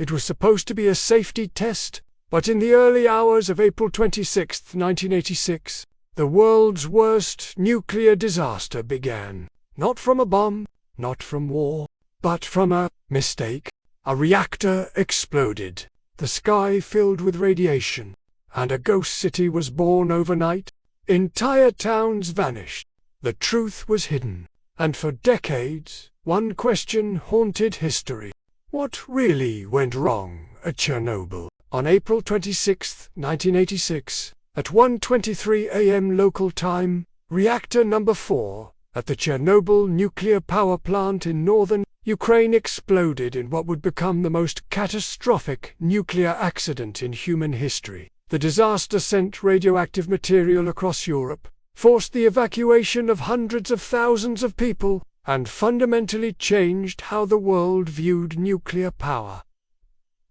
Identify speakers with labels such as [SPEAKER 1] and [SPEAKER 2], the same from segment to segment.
[SPEAKER 1] It was supposed to be a safety test, but in the early hours of April 26, 1986, the world's worst nuclear disaster began. Not from a bomb, not from war, but from a mistake. A reactor exploded, the sky filled with radiation, and a ghost city was born overnight. Entire towns vanished. The truth was hidden, and for decades, one question haunted history. What really went wrong at Chernobyl? On April 26, 1986, at 1:23 a.m. local time, Reactor number 4 at the Chernobyl nuclear power plant in northern Ukraine exploded in what would become the most catastrophic nuclear accident in human history. The disaster sent radioactive material across Europe, forced the evacuation of hundreds of thousands of people, and fundamentally changed how the world viewed nuclear power.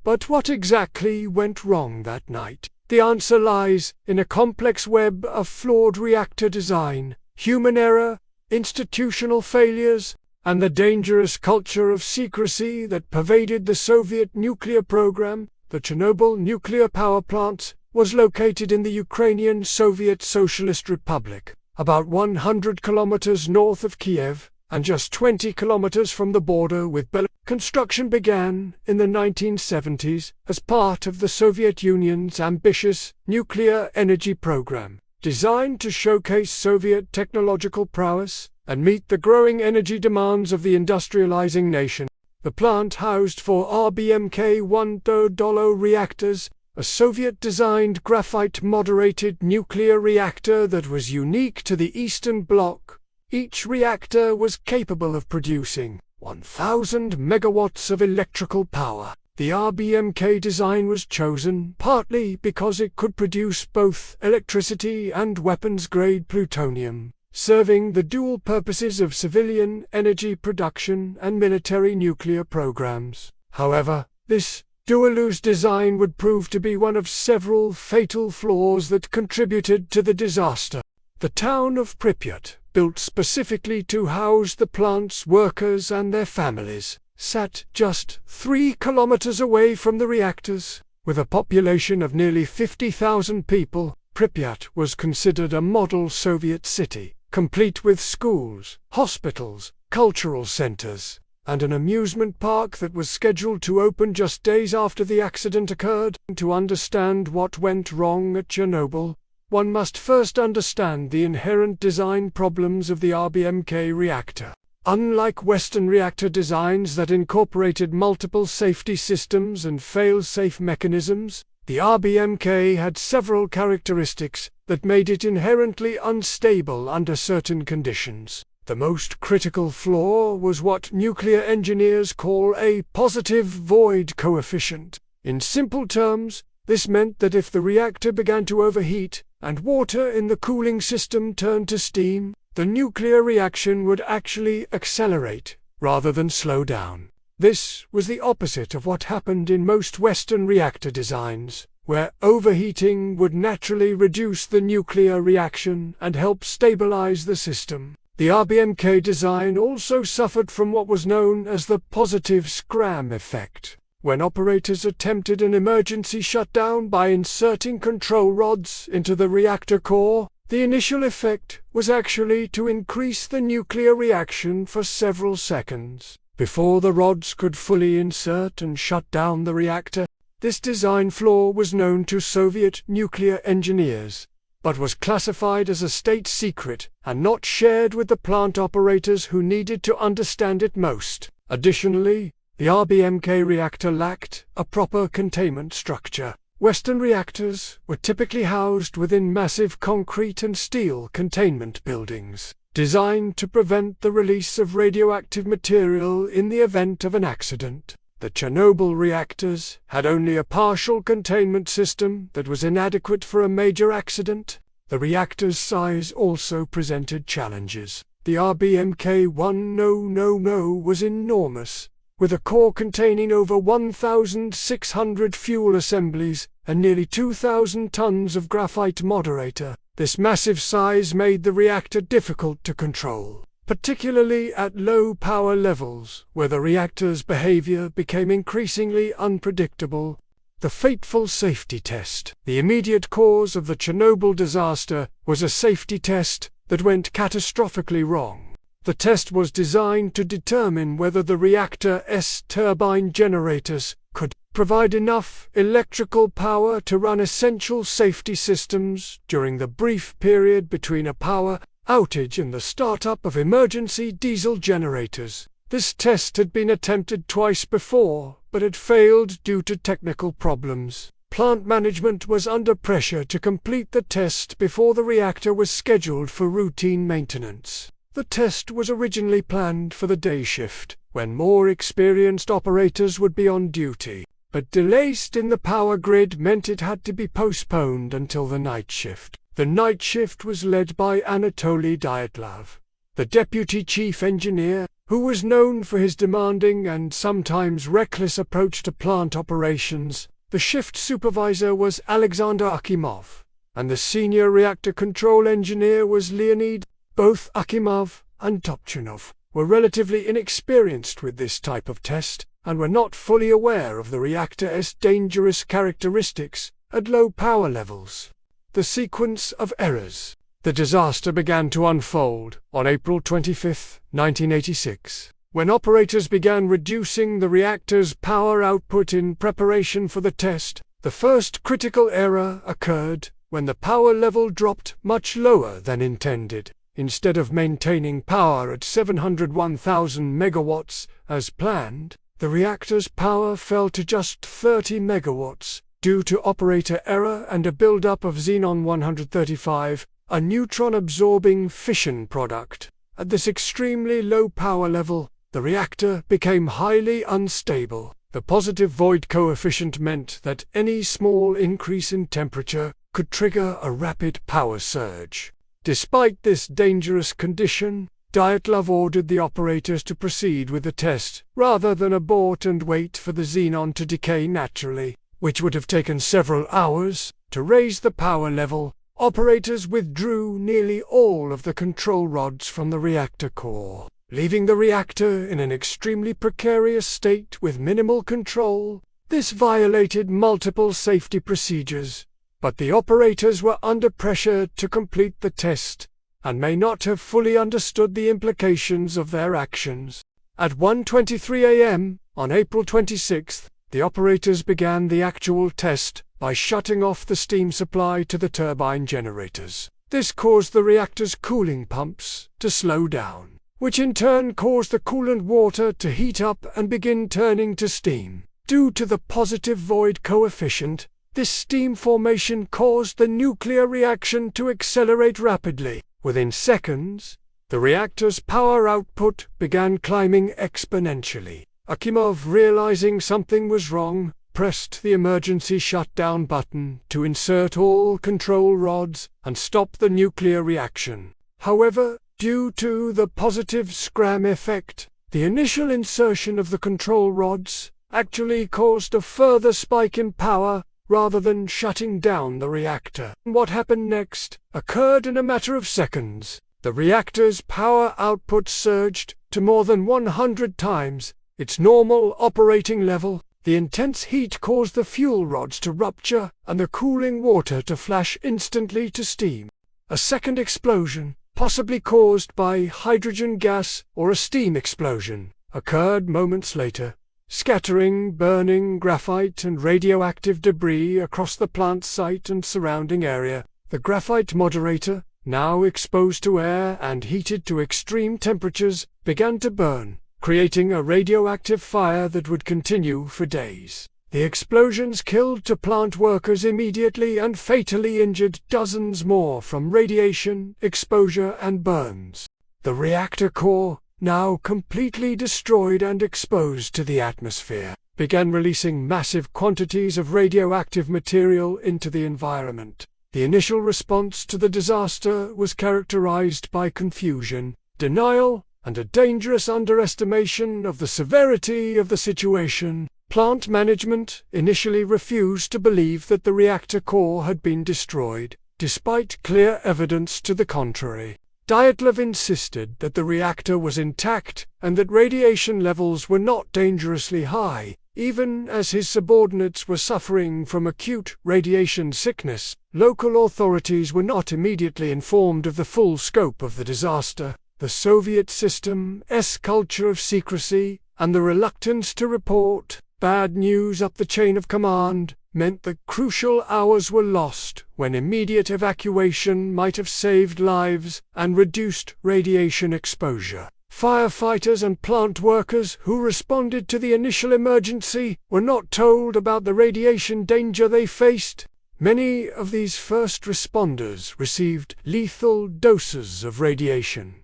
[SPEAKER 1] But what exactly went wrong that night? The answer lies in a complex web of flawed reactor design, human error, institutional failures, and the dangerous culture of secrecy that pervaded the Soviet nuclear program. The Chernobyl nuclear power plant was located in the Ukrainian Soviet Socialist Republic, about 100 kilometers north of Kiev, and just 20 kilometers from the border with Belarus. Construction began in the 1970s as part of the Soviet Union's ambitious nuclear energy program, designed to showcase Soviet technological prowess and meet the growing energy demands of the industrializing nation. The plant housed four RBMK-1 reactors, a Soviet-designed graphite-moderated nuclear reactor that was unique to the Eastern Bloc. Each reactor was capable of producing 1,000 megawatts of electrical power. The RBMK design was chosen partly because it could produce both electricity and weapons-grade plutonium, serving the dual purposes of civilian energy production and military nuclear programs. However, this dual-use design would prove to be one of several fatal flaws that contributed to the disaster. The town of Pripyat, built specifically to house the plant's workers and their families, sat just 3 kilometers away from the reactors. With a population of nearly 50,000 people, Pripyat was considered a model Soviet city, complete with schools, hospitals, cultural centers, and an amusement park that was scheduled to open just days after the accident occurred. To understand what went wrong at Chernobyl, one must first understand the inherent design problems of the RBMK reactor. Unlike Western reactor designs that incorporated multiple safety systems and fail-safe mechanisms, the RBMK had several characteristics that made it inherently unstable under certain conditions. The most critical flaw was what nuclear engineers call a positive void coefficient. In simple terms, this meant that if the reactor began to overheat, and water in the cooling system turned to steam, the nuclear reaction would actually accelerate, rather than slow down. This was the opposite of what happened in most Western reactor designs, where overheating would naturally reduce the nuclear reaction and help stabilize the system. The RBMK design also suffered from what was known as the positive scram effect. When operators attempted an emergency shutdown by inserting control rods into the reactor core, the initial effect was actually to increase the nuclear reaction for several seconds before the rods could fully insert and shut down the reactor. This design flaw was known to Soviet nuclear engineers, but was classified as a state secret and not shared with the plant operators who needed to understand it most. Additionally, the RBMK reactor lacked a proper containment structure. Western reactors were typically housed within massive concrete and steel containment buildings, designed to prevent the release of radioactive material in the event of an accident. The Chernobyl reactors had only a partial containment system that was inadequate for a major accident. The reactor's size also presented challenges. The RBMK-1 was enormous, with a core containing over 1,600 fuel assemblies and nearly 2,000 tons of graphite moderator. This massive size made the reactor difficult to control, particularly at low power levels, where the reactor's behavior became increasingly unpredictable. The fateful safety test. The immediate cause of the Chernobyl disaster was a safety test that went catastrophically wrong. The test was designed to determine whether the reactor's turbine generators could provide enough electrical power to run essential safety systems during the brief period between a power outage and the startup of emergency diesel generators. This test had been attempted twice before, but had failed due to technical problems. Plant management was under pressure to complete the test before the reactor was scheduled for routine maintenance. The test was originally planned for the day shift, when more experienced operators would be on duty, but delays in the power grid meant it had to be postponed until the night shift. The night shift was led by Anatoly Dyatlov, the deputy chief engineer, who was known for his demanding and sometimes reckless approach to plant operations. The shift supervisor was Alexander Akimov, and the senior reactor control engineer was Leonid. Both Akimov and Topchinov were relatively inexperienced with this type of test, and were not fully aware of the reactor's dangerous characteristics at low power levels. The sequence of errors. The disaster began to unfold on April 25, 1986, when operators began reducing the reactor's power output in preparation for the test. The first critical error occurred when the power level dropped much lower than intended. Instead of maintaining power at 701,000 megawatts as planned, the reactor's power fell to just 30 megawatts due to operator error and a buildup of xenon-135, a neutron-absorbing fission product. At this extremely low power level, the reactor became highly unstable. The positive void coefficient meant that any small increase in temperature could trigger a rapid power surge. Despite this dangerous condition, Dyatlov ordered the operators to proceed with the test, rather than abort and wait for the xenon to decay naturally, which would have taken several hours. To raise the power level, operators withdrew nearly all of the control rods from the reactor core, leaving the reactor in an extremely precarious state with minimal control. This violated multiple safety procedures, but the operators were under pressure to complete the test, and may not have fully understood the implications of their actions. At 1:23 a.m. on April 26, the operators began the actual test by shutting off the steam supply to the turbine generators. This caused the reactor's cooling pumps to slow down, which in turn caused the coolant water to heat up and begin turning to steam. Due to the positive void coefficient, this steam formation caused the nuclear reaction to accelerate rapidly. Within seconds, the reactor's power output began climbing exponentially. Akimov, realizing something was wrong, pressed the emergency shutdown button to insert all control rods and stop the nuclear reaction. However, due to the positive Scram effect, the initial insertion of the control rods actually caused a further spike in power rather than shutting down the reactor. What happened next occurred in a matter of seconds. The reactor's power output surged to more than 100 times its normal operating level. The intense heat caused the fuel rods to rupture and the cooling water to flash instantly to steam. A second explosion, possibly caused by hydrogen gas or a steam explosion, occurred moments later, scattering burning graphite and radioactive debris across the plant site and surrounding area. The graphite moderator, now exposed to air and heated to extreme temperatures, began to burn, creating a radioactive fire that would continue for days. The explosions killed two plant workers immediately and fatally injured dozens more from radiation exposure and burns. The reactor core, now completely destroyed and exposed to the atmosphere, began releasing massive quantities of radioactive material into the environment. The initial response to the disaster was characterized by confusion, denial, and a dangerous underestimation of the severity of the situation. Plant management initially refused to believe that the reactor core had been destroyed, despite clear evidence to the contrary. Dyatlov insisted that the reactor was intact and that radiation levels were not dangerously high, even as his subordinates were suffering from acute radiation sickness. Local authorities were not immediately informed of the full scope of the disaster. The Soviet system's culture of secrecy and the reluctance to report bad news up the chain of command meant that crucial hours were lost when immediate evacuation might have saved lives and reduced radiation exposure. Firefighters and plant workers who responded to the initial emergency were not told about the radiation danger they faced. Many of these first responders received lethal doses of radiation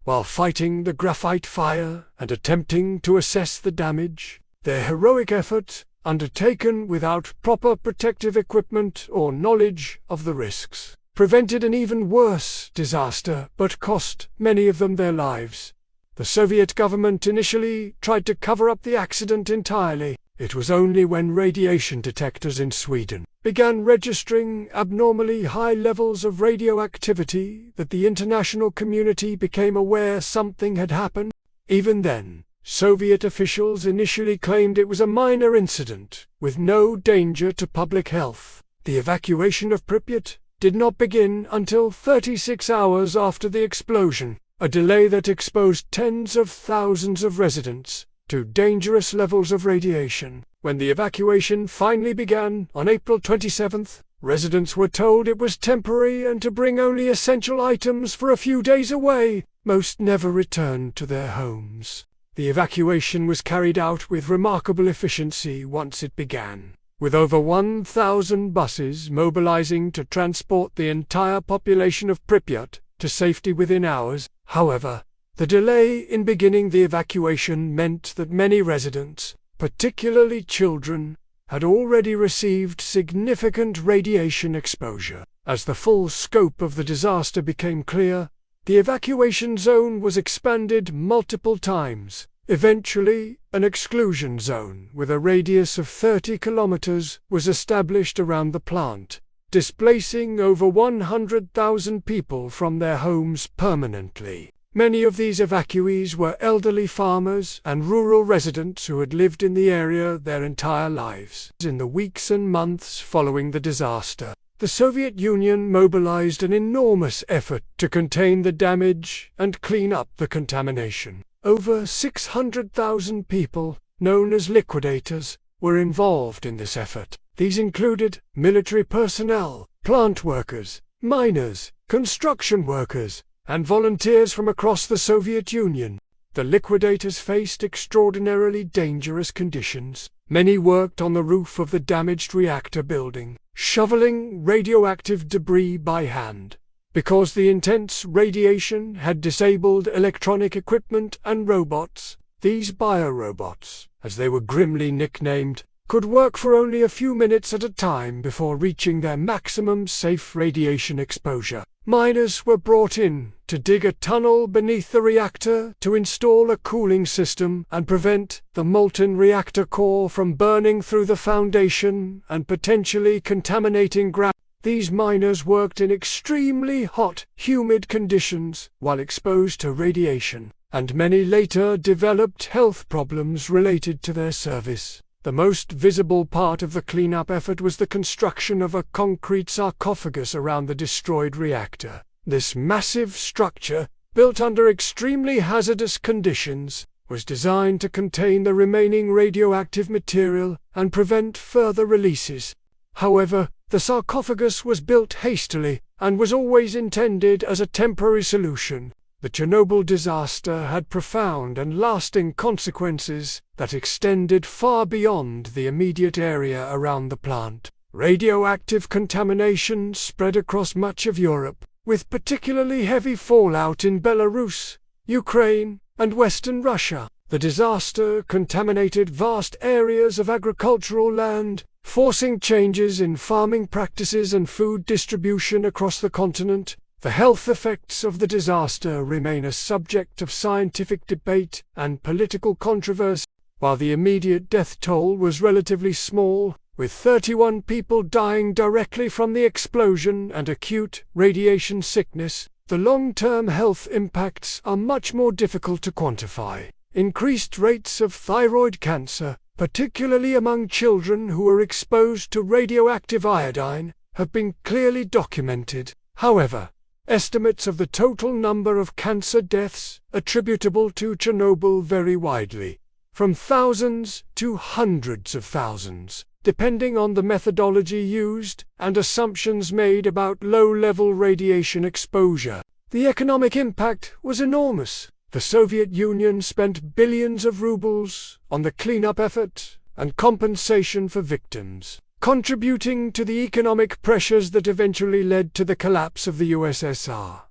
[SPEAKER 1] while fighting the graphite fire and attempting to assess the damage. Their heroic efforts, undertaken without proper protective equipment or knowledge of the risks, prevented an even worse disaster but cost many of them their lives. The Soviet government initially tried to cover up the accident entirely. It was only when radiation detectors in Sweden began registering abnormally high levels of radioactivity that the international community became aware something had happened. Even then, Soviet officials initially claimed it was a minor incident, with no danger to public health. The evacuation of Pripyat did not begin until 36 hours after the explosion, a delay that exposed tens of thousands of residents to dangerous levels of radiation. When the evacuation finally began on April 27th, residents were told it was temporary and to bring only essential items for a few days away. Most never returned to their homes. The evacuation was carried out with remarkable efficiency once it began, with over 1,000 buses mobilizing to transport the entire population of Pripyat to safety within hours. However, the delay in beginning the evacuation meant that many residents, particularly children, had already received significant radiation exposure. As the full scope of the disaster became clear, the evacuation zone was expanded multiple times. Eventually, an exclusion zone with a radius of 30 kilometers was established around the plant, displacing over 100,000 people from their homes permanently. Many of these evacuees were elderly farmers and rural residents who had lived in the area their entire lives. In the weeks and months following the disaster, the Soviet Union mobilized an enormous effort to contain the damage and clean up the contamination. Over 600,000 people, known as liquidators, were involved in this effort. These included military personnel, plant workers, miners, construction workers, and volunteers from across the Soviet Union. The liquidators faced extraordinarily dangerous conditions. Many worked on the roof of the damaged reactor building, shoveling radioactive debris by hand. Because the intense radiation had disabled electronic equipment and robots, these biorobots, as they were grimly nicknamed, could work for only a few minutes at a time before reaching their maximum safe radiation exposure. Miners were brought in to dig a tunnel beneath the reactor to install a cooling system and prevent the molten reactor core from burning through the foundation and potentially contaminating ground. These miners worked in extremely hot, humid conditions while exposed to radiation, and many later developed health problems related to their service. The most visible part of the cleanup effort was the construction of a concrete sarcophagus around the destroyed reactor. This massive structure, built under extremely hazardous conditions, was designed to contain the remaining radioactive material and prevent further releases. However, the sarcophagus was built hastily and was always intended as a temporary solution. The Chernobyl disaster had profound and lasting consequences that extended far beyond the immediate area around the plant. Radioactive contamination spread across much of Europe, with particularly heavy fallout in Belarus, Ukraine, and Western Russia. The disaster contaminated vast areas of agricultural land, forcing changes in farming practices and food distribution across the continent. The health effects of the disaster remain a subject of scientific debate and political controversy. While the immediate death toll was relatively small, with 31 people dying directly from the explosion and acute radiation sickness, the long-term health impacts are much more difficult to quantify. Increased rates of thyroid cancer, particularly among children who are exposed to radioactive iodine, have been clearly documented. However, estimates of the total number of cancer deaths attributable to Chernobyl vary widely, from thousands to hundreds of thousands, depending on the methodology used and assumptions made about low-level radiation exposure. The economic impact was enormous. The Soviet Union spent billions of rubles on the cleanup effort and compensation for victims, contributing to the economic pressures that eventually led to the collapse of the USSR.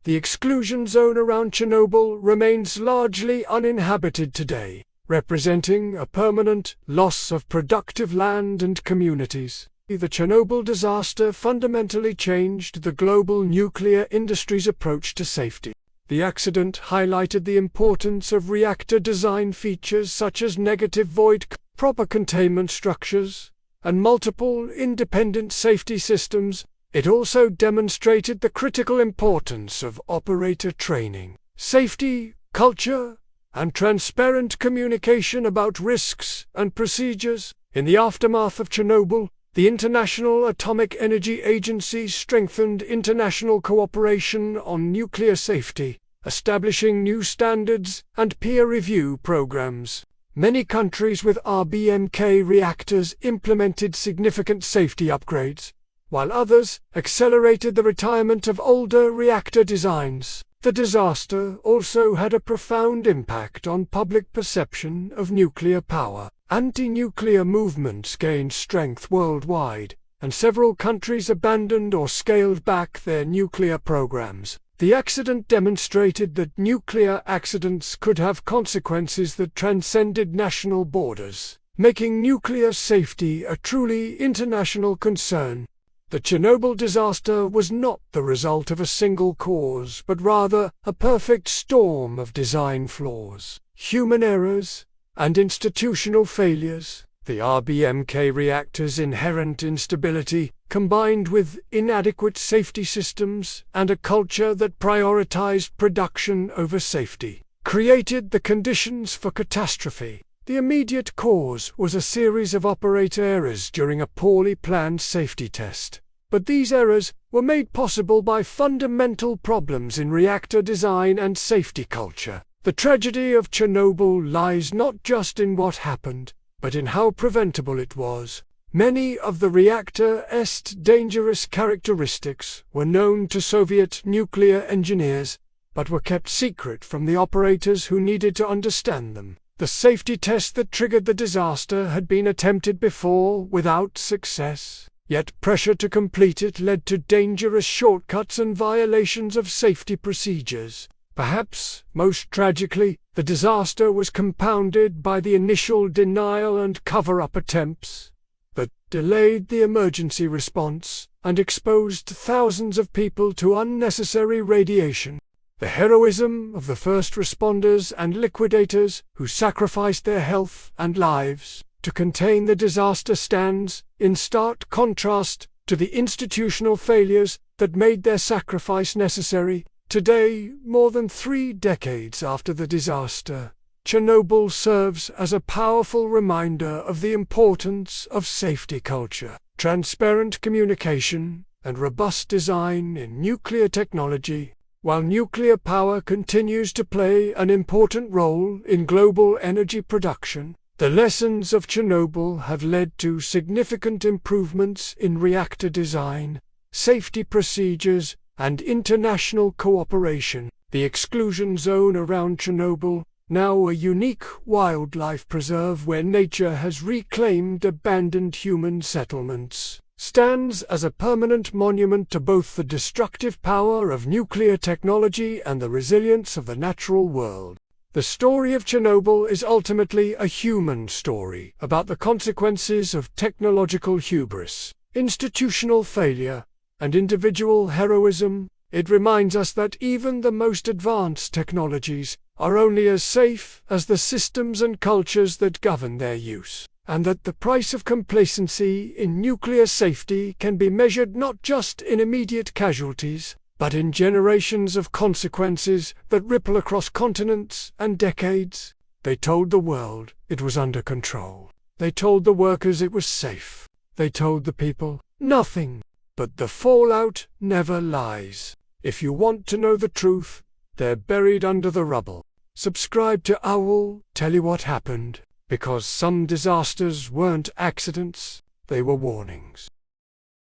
[SPEAKER 1] The exclusion zone around Chernobyl remains largely uninhabited today, representing a permanent loss of productive land and communities. The Chernobyl disaster fundamentally changed the global nuclear industry's approach to safety. The accident highlighted the importance of reactor design features such as negative void, proper containment structures, and multiple independent safety systems. It also demonstrated the critical importance of operator training, safety culture, and transparent communication about risks and procedures. In the aftermath of Chernobyl, the International Atomic Energy Agency strengthened international cooperation on nuclear safety, establishing new standards and peer review programs. Many countries with RBMK reactors implemented significant safety upgrades, while others accelerated the retirement of older reactor designs. The disaster also had a profound impact on public perception of nuclear power. Anti-nuclear movements gained strength worldwide, and several countries abandoned or scaled back their nuclear programs. The accident demonstrated that nuclear accidents could have consequences that transcended national borders, making nuclear safety a truly international concern. The Chernobyl disaster was not the result of a single cause, but rather a perfect storm of design flaws, human errors, and institutional failures. The RBMK reactor's inherent instability, combined with inadequate safety systems and a culture that prioritized production over safety, created the conditions for catastrophe. The immediate cause was a series of operator errors during a poorly planned safety test. But these errors were made possible by fundamental problems in reactor design and safety culture. The tragedy of Chernobyl lies not just in what happened, but in how preventable it was. Many of the reactor's dangerous characteristics were known to Soviet nuclear engineers, but were kept secret from the operators who needed to understand them. The safety test that triggered the disaster had been attempted before without success, yet pressure to complete it led to dangerous shortcuts and violations of safety procedures. Perhaps most tragically, the disaster was compounded by the initial denial and cover-up attempts that delayed the emergency response and exposed thousands of people to unnecessary radiation. The heroism of the first responders and liquidators who sacrificed their health and lives to contain the disaster stands in stark contrast to the institutional failures that made their sacrifice necessary. Today, more than 3 decades after the disaster, Chernobyl serves as a powerful reminder of the importance of safety culture, transparent communication, and robust design in nuclear technology. While nuclear power continues to play an important role in global energy production, the lessons of Chernobyl have led to significant improvements in reactor design, safety procedures, and international cooperation. The exclusion zone around Chernobyl, now a unique wildlife preserve where nature has reclaimed abandoned human settlements, stands as a permanent monument to both the destructive power of nuclear technology and the resilience of the natural world. The story of Chernobyl is ultimately a human story about the consequences of technological hubris, institutional failure, and individual heroism. It reminds us that even the most advanced technologies are only as safe as the systems and cultures that govern their use, and that the price of complacency in nuclear safety can be measured not just in immediate casualties, but in generations of consequences that ripple across continents and decades. They told the world it was under control. They told the workers it was safe. They told the people nothing. But the fallout never lies. If you want to know the truth, they're buried under the rubble. Subscribe to Owl, tell you what happened, because some disasters weren't accidents, they were warnings.